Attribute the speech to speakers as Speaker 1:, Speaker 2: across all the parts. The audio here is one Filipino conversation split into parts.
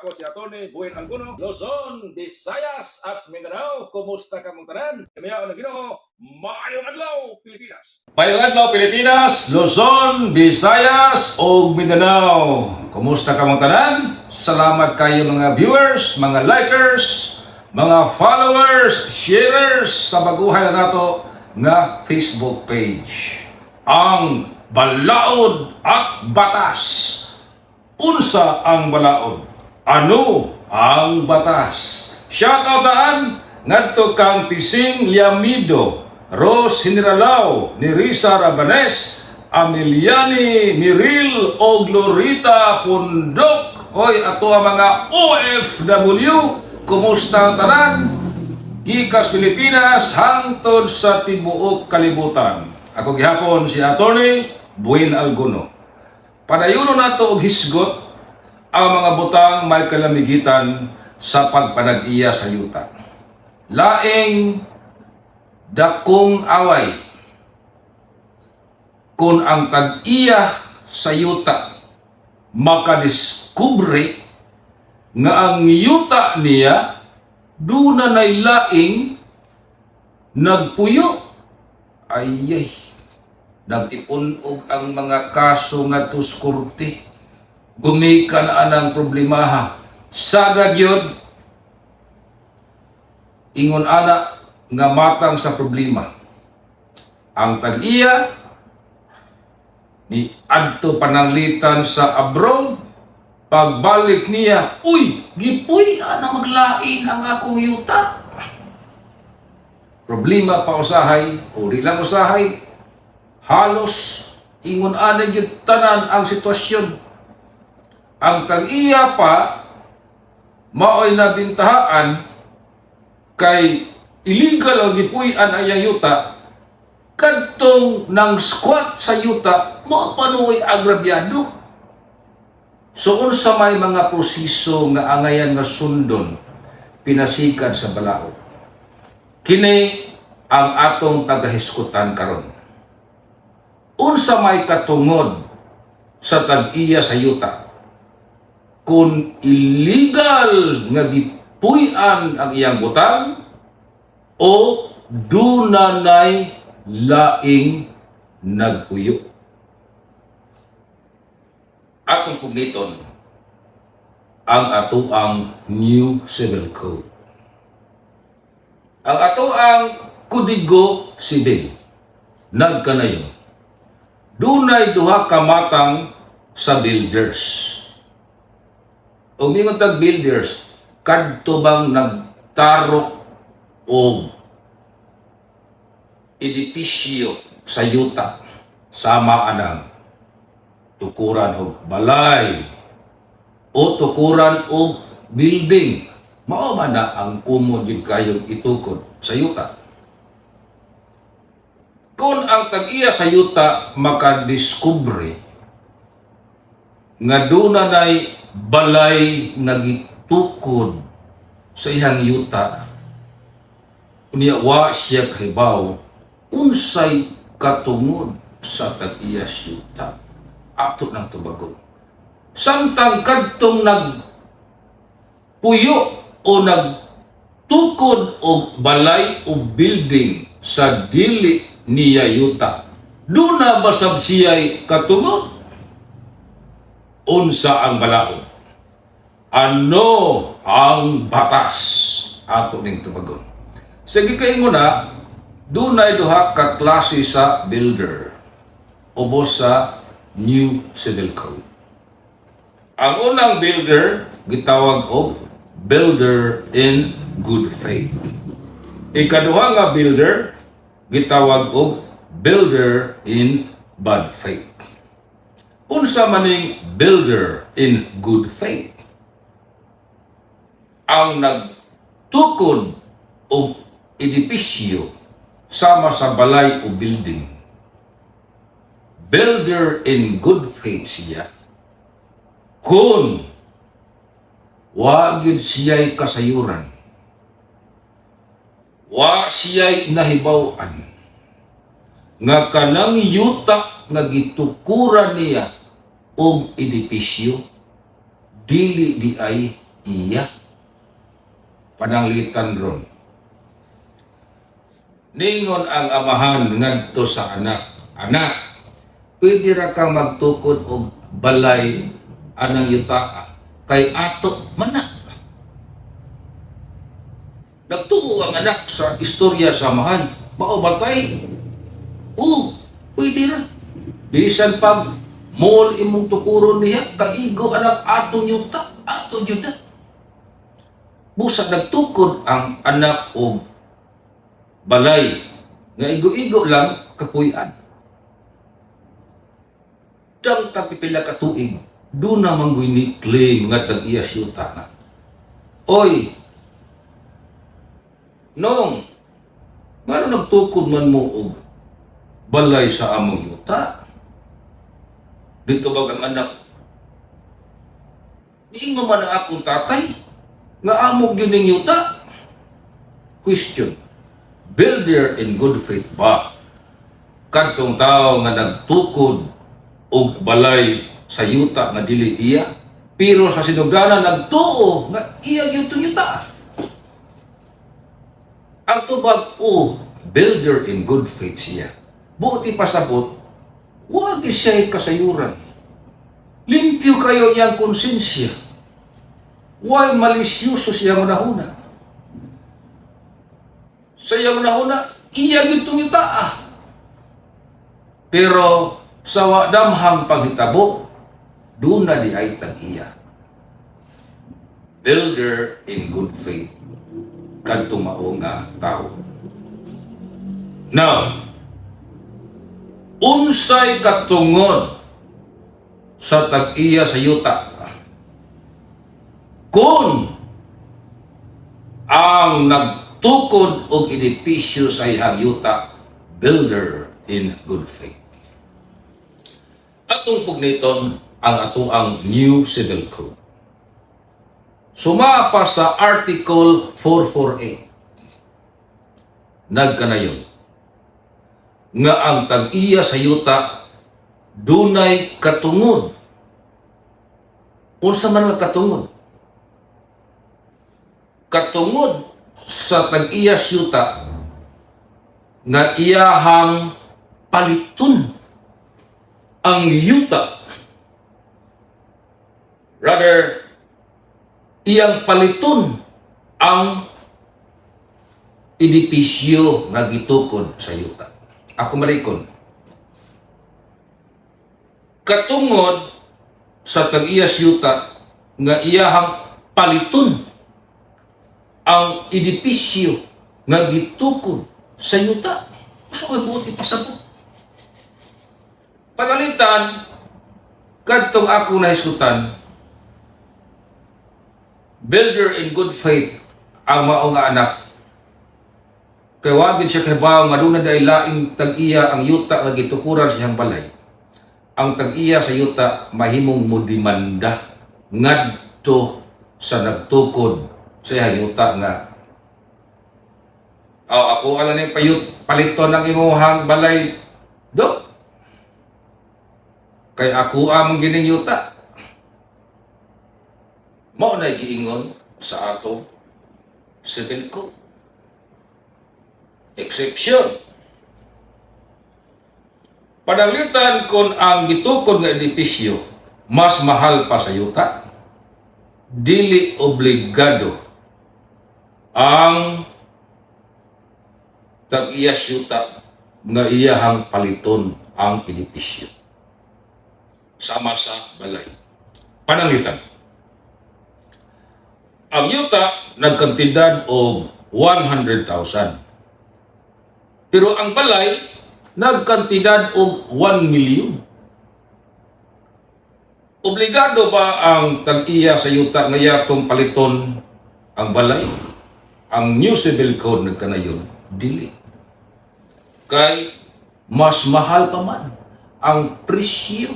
Speaker 1: Ako si Atty. Buin Alguno, Luzon, Visayas at Mindanao. Kumusta ka mong tanan? Kami ako na Ginoo. Maayong adlaw, Pilipinas! Maayong adlaw, Pilipinas, Luzon, Visayas o Mindanao. Kumusta ka mong tanan? Salamat kayo mga viewers, mga likers, mga followers, sharers sa baguhay na nato nga Facebook page. Ang Balaod at Batas. Unsa ang balaod? Ano ang batas? Shoutoutaan ngadto kang Tising Liamido, Ros Generalao, ni Risa Rabanes, Ameliani Miril o Glorita Pundok. Hoy, ato ang mga OFW, kumusta ang tanan? Gikas Pilipinas hangtod sa tibuok kalibutan. Ako gihapon si Atty. Buin Alguno. Padayuno nato og hisgot ang mga butang may kalamigitan sa pagpanag-iya sa yuta. Laing dakong away kung ang tag-iya sa yuta makadiskubre nga ang yuta niya duna nay laing nagpuyo. Ayay, nagtipon og ang mga kaso nga tus korte. Gumikan anang problemaha. Sagad yun, ingon ana nga matang sa problema. Ang tag-iya ni adto pananglitan sa abroad, pagbalik niya, uy, gipuy ana maglain ang akong yuta. Problema pa usahay o di lang usahay, halos ingon ana gyud tanan ang sitwasyon. Ang tag-iya pa maoy nabintahaan kay illegal ang gipuy-an ayang yuta kadtong nang squat sa yuta mo panuoy agrabyado. So unsa may mga proseso nga angayan nga sundon pinasikan sa balaod. Kini ang atong pagahiskutan karon. Unsa may katungod sa tag-iya sa yuta kung illegal nga gipuy-an ang iyang butang o dunanay laing nagpuyo. Atong pugniton ang atoang New Civil Code. Ang atoang Kodigo Sibil nagkanayon. Dunay duha ka matang sa builders. O mingon tag builders, kadto bang nagtarok o edipisyo sa yuta sama anang tukuran o balay o tukuran o building, mao man na ang kumon yun kayong itukod sa yuta. Kung ang tag-iya sa yuta makadiskubre nga dunay balay nga gitukod sa ihang yuta, unya wa siya kahibaw unsay katungod sa tag-iya sa yuta, ato ng tubagon. Samtang kadtong nagpuyo o nagtukod og balay o building sa dili niya yuta, duna basab siya'y katungod. Unsa ang balaod? Ano ang batas? Ato ning tubagon. Sige kay muna, dunay duha ka klase sa builder ubos sa New Civil Code. Ang unang builder gitawag og builder in good faith. Ikaduha nga builder gitawag og builder in bad faith. Unsa maning builder in good faith? Ang nagtukod og edipisyo sama sa balay o building. Builder in good faith siya kung wa gyud siya'y kasayuran, wa siya'y nahibaw-an nga kanang yuta nga gitukuran niya og edipisyo dili di ay iya. Pananglitan ron. Ningon ang amahan ngadto sa anak. Anak, pwede ra kang magtukod og balay anang yuta kay ato manak. Nagtuo ang anak sa istorya sa amahan. Mao batay? Oo, pwede ra. Bisan pa mall imong tukuron niya, kaigo anak atong yuta, atong yuta. Busa nagtukod ang anak og balay nga igo-igo lang kapuy-an. Dang takipila ka tuig, doon na manggoy ni claim nga tag-iya siyuta nga. Oy, nong, nga nagtukod man mo og balay sa among yuta? Dito ba ang anak? Iingo man ang akong tatay, nga among yun ng yuta? Question, builder in good faith ba? Kadtong tao nga nagtukod og balay sa yuta nga dili iya, pero sa sinugdanan nagtuo nga iya gyud tong yuta. Ang tubag builder in good faith siya. Buti pasabot, wag siya kasayuran. Limpyo kayo iyang konsensya. Why malisyoso siya manahuna? Sa iyang manahuna, iya gyud tong yuta. Pero sa wadamhang paghitabo, doon na di ay tag-iya. Builder in good faith, kadtong mao nga tao. Now, unsay katungod sa tag-iya sa yuta? Kung ang nagtukod og edipisyo sa iyang yuta, builder in good faith. Atong pugniton ang atoang New Civil Code. Sumapa sa Article 448. Nagkanayon nga ang tag-iya sa yuta dunay katungod. Unsa man nga katungod? Katungod sa tag-iya sa yuta nga iyahang paliton ang yuta. Rather, iyang paliton ang edipisyo nga gitukod sa yuta. Ako malikon. Katungod sa tag-iya sa yuta nga iyahang paliton ang edipisyo nga gitukod sa yuta. So, ay buot ipasabot. Pagalitan, kadtong ako nahisgutan, builder in good faith ang mao nga anak. Kay wagin siya kahibaw nga doon na dahil laing tag-iya ang yuta nga gitukuran sa iyang balay. Ang tag-iya sa yuta mahimong mo demanda ngadto sa nagtukod sa iyang yuta nga ako alam ni paliton ng imuhang balay do. Kay ako among gining yuta. Mao na giingon sa ato civil code. Exception. Pananglitan kung ang gitukod nga edipisyo mas mahal pa sa yuta, dili obligado ang tag-iya sa yuta nga iyahang paliton ang edipisyo. Sama sa balay. Pananglitan. Ang yuta nagkantidad og 100,000. Pero ang balay nagkantidad og 1 million. Obligado ba ang tag-iya sa yuta nga yatong paliton ang balay? Ang New Civil Code nagkanayon, dili. Kay mas mahal pa man ang presyo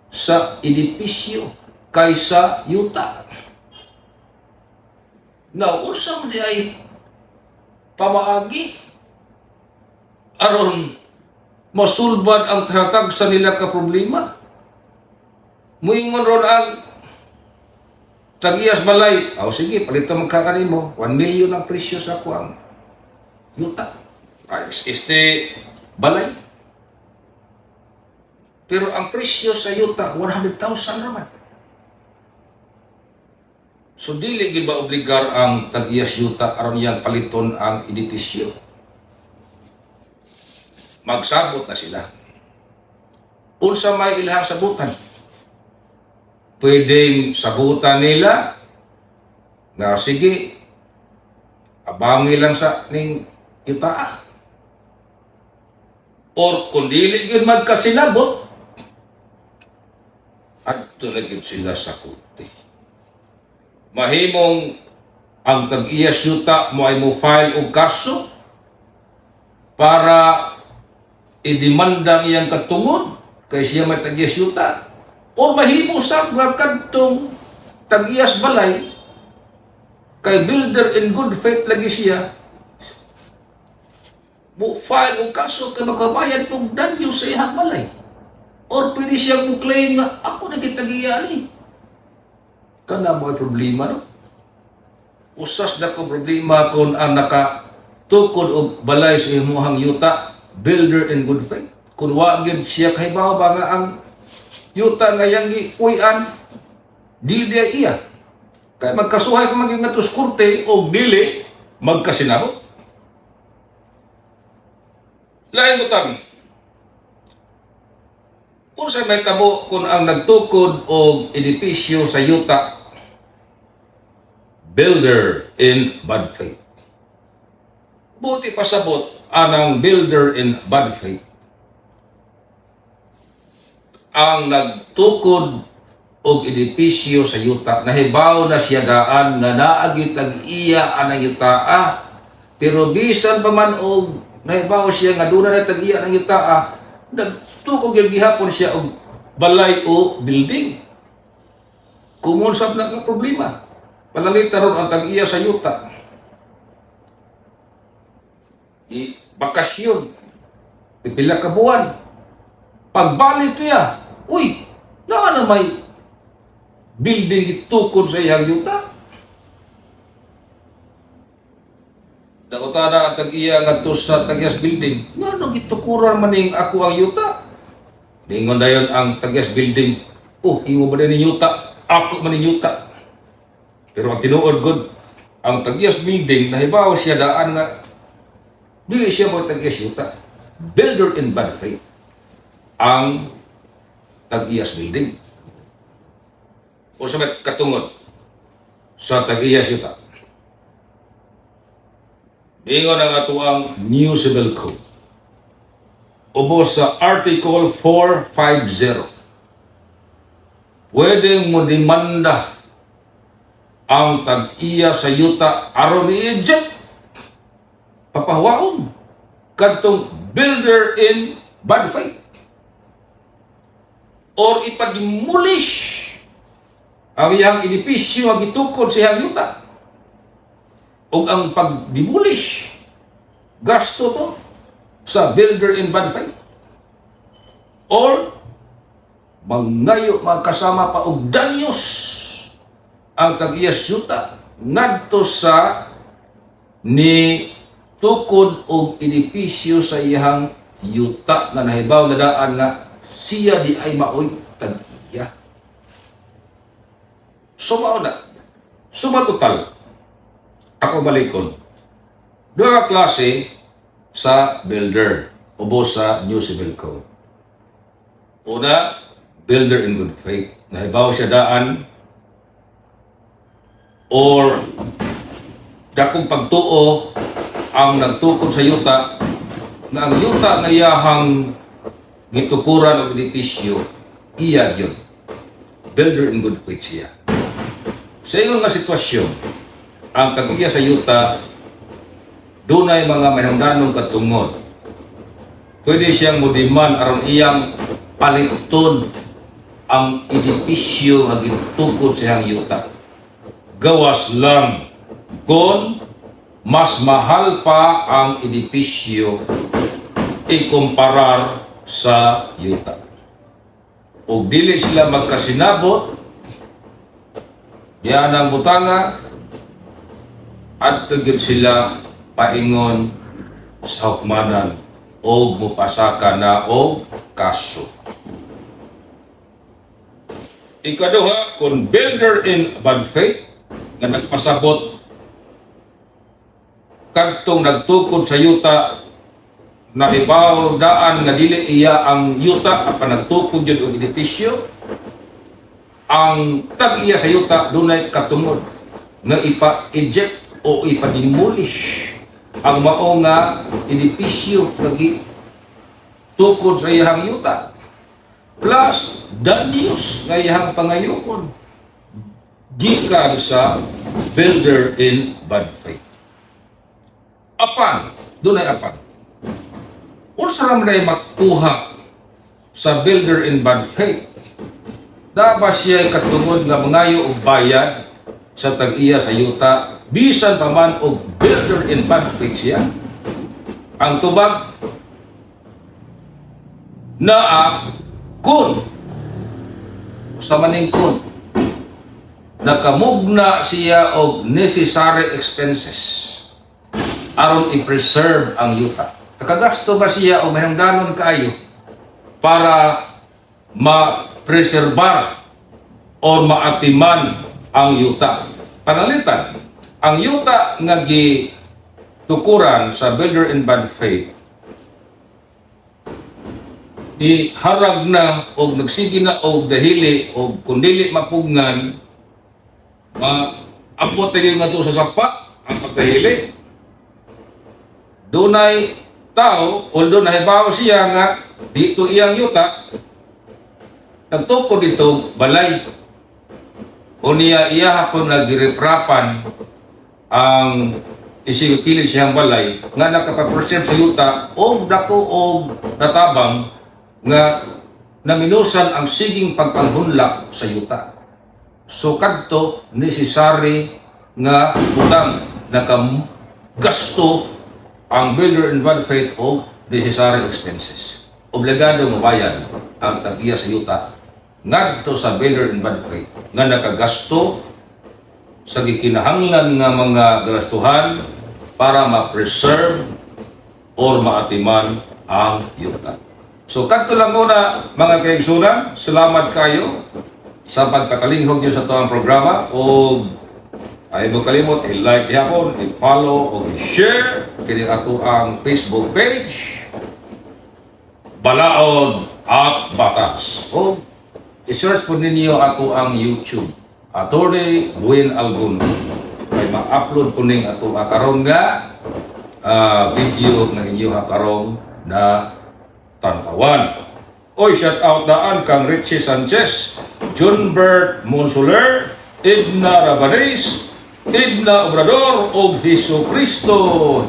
Speaker 1: sa edipisyo kaysa yuta. Now, unsa man di ay pamaagi aron masulbad ang hatag sa nila ka problema? Muingon ron ang Tag-iyas balay. O sige, palito magkakanin mo. 1 million ang presyo sa kuang yuta. Ay, balay. Pero ang presyo sa yuta, 100,000 naman. So, dili gid ba obligar ang tag-iyas yuta aron yang paliton ang edipisyo? Magsabot na sila. Unsa may ilhang sabutan? Pwedeng sabutan nila nga sige, abangi lang sa ning yuta. Or kung dili gyud magkasinabot, adto na gyud sila sa korte. Mahimong ang tag-iyas yuta mo ay mo file og kaso para idemanda iyang katungod kay siya may tag-iyas yuta. O mahimo sa kadtong tag-iyas balay kay builder in good faith lagi siya mo file og kaso kay makabayad og danyo sa iyang balay. Or pwede siyang mo-claim na ako nagitag-iya ni. Kana mo ay problema, no? Usas na ko problema kung ang nakatukod og balay sa imuhang yuta, builder in good faith. Kung wagid siya kahibaw ba nga ang yuta nga yang giuyan, dili diya iya. Kaya magkasuhay kung maging natos korte o dili, magkasinabot. Lain mo tabi. Kung sa may tabo kung ang nagtukod o edipisyo sa yuta, builder in bad faith. Buti pasabot anang builder in bad faith. Ang nagtukod og edipisyo sa yuta, nahibaw na siya daan nga naagit ang iya anang yuta. Pero bisan pa man og nahibaw siya nga doon na tag-iya ng yuta, nagtukod yung gihapon siya og balay o building. Kumunsap na nga problema. Palalita ron ang tag-iya sa yuta. Bakasyon. Pipila ka buwan. Pagbalik niya, uy, na may building itukod sa iyang yuta. Dakotada ang tag-iya nga to sa tag-iyas building. Nga nang itukuran maning ako ang yuta. Ningon dayon ang tag-iyas building. Oh, imo ba din yuta? Ako man yuta. Pero ang tinuod gud ang tag-iyas building, nahibaw siya daan nga dili siya mo tag-iyas yuta. Builder in bad faith ang tag-iyas building. O sa may katungod sa tag-iyas yuta. Ingon ang ato ang New Civil Code. Ubos sa Article 450. Pwedeng mo demanda ang tag-iya sa yuta aron i-eject papahawaon kadtong builder in bad faith or ipa-demolish ang iyang edipisyo nga gitukod sa iyang yuta. O ang pag-demolish gasto to sa builder in bad faith or mangayo magkasama pa og danyos ang tag-iyas yuta ngadto sa ni tukod og edipisyo sa iyang yuta nga nahibaw na daan nga siya di ay maoy tag-iya. So mauna, suma total, ako balikon, dua klase sa builder ubos sa New Civil Code. Una, builder in good faith. Nahibaw siya daan or dakong pagtuo ang nagtukod sa yuta na ang yuta nga iyahang gitukuran o edipisyo iya yun. Builder in good faith siya. Sa iyon nga sitwasyon, ang tag-iya sa yuta, dunay mga mahinungdanong katungod. Pwede siyang mudiman aron iyang paliton ang edipisyo nga gitukod sa iyang yuta. Gawas lang kung mas mahal pa ang edipisyo ikumparar sa yuta. O dili sila magkasinabot, diyan ang butanga at tugid sila paingon sa hukmanan o mupasaka na o kaso. Ikaduha, kung builder in bad faith nga nagpasabot kadtong nagtukod sa yuta na ibaw daan nga dili iya ang yuta apan nagtukod yun og edipisyo, ang tag-iya sa yuta dunay katungod nga ipa-eject o ipa-demolish ang mao nga edipisyo nga tukod sa iyang yuta plus danyos nga iyang pangayukon gikan sa builder in bad faith. Apan, dunay apan. Unsa ra man ay makuha sa builder in bad faith? Dapat siya katungod nga mangayo og bayad sa tag-iya sa yuta bisan pa man og builder in bad faith siya. Ang tubag naa kun sa maning kun nakamugna siya og necessary expenses aron i-preserve ang yuta. Nakagasto ba siya o mahingdanon kaayo para ma-preserbar o maatiman ang yuta? Panalitan, ang yuta nga gitukuran sa builder in bad faith iharag na o nagsige na o dahili o kundili mapugngan maabot na nga ito sa sapa ang pagdahili. Dunay tao, although nahibaw siya nga dito iyang yuta, nagtukod dito balay. O niya iya hapon nagreprapan ang isigukilid siyang balay nga nakapapresent sa yuta o dako o natabang nga naminusan ang siging pagpanghunlak sa yuta. So kadto necessary nga butang nakagasto ang builder in bad faith o necessary expenses. Obligado mabayad ang tag-iya sa yuta ngadto sa builder in bad faith nga nakagasto sa gikinahanglan nga mga gastuhan para ma-preserve or maatiman ang yuta. So kadto lang muna mga kaigsunan, salamat kayo sa pagpakalinghog niyo sa tuwang programa o ay mo kalimot i-like ihapon, i-follow o i-share kini ato ang Facebook page Balaod at Batas o i-search po ninyo ato ang YouTube Attorney Buin Alguno ay ma-upload po ning ato karon nga video ng inyo karon na tantawan. Oy, shout out daan kang Richie Sanchez, Junbert Monsoler, Edna Rabanes, Edna Obrador o Hesus Kristo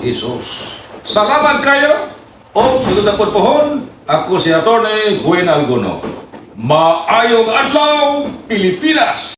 Speaker 1: Jesus. Salamat kayo o sunod na pohon. Ako si Atty. Buin Alguno. Maayong adlaw, Pilipinas!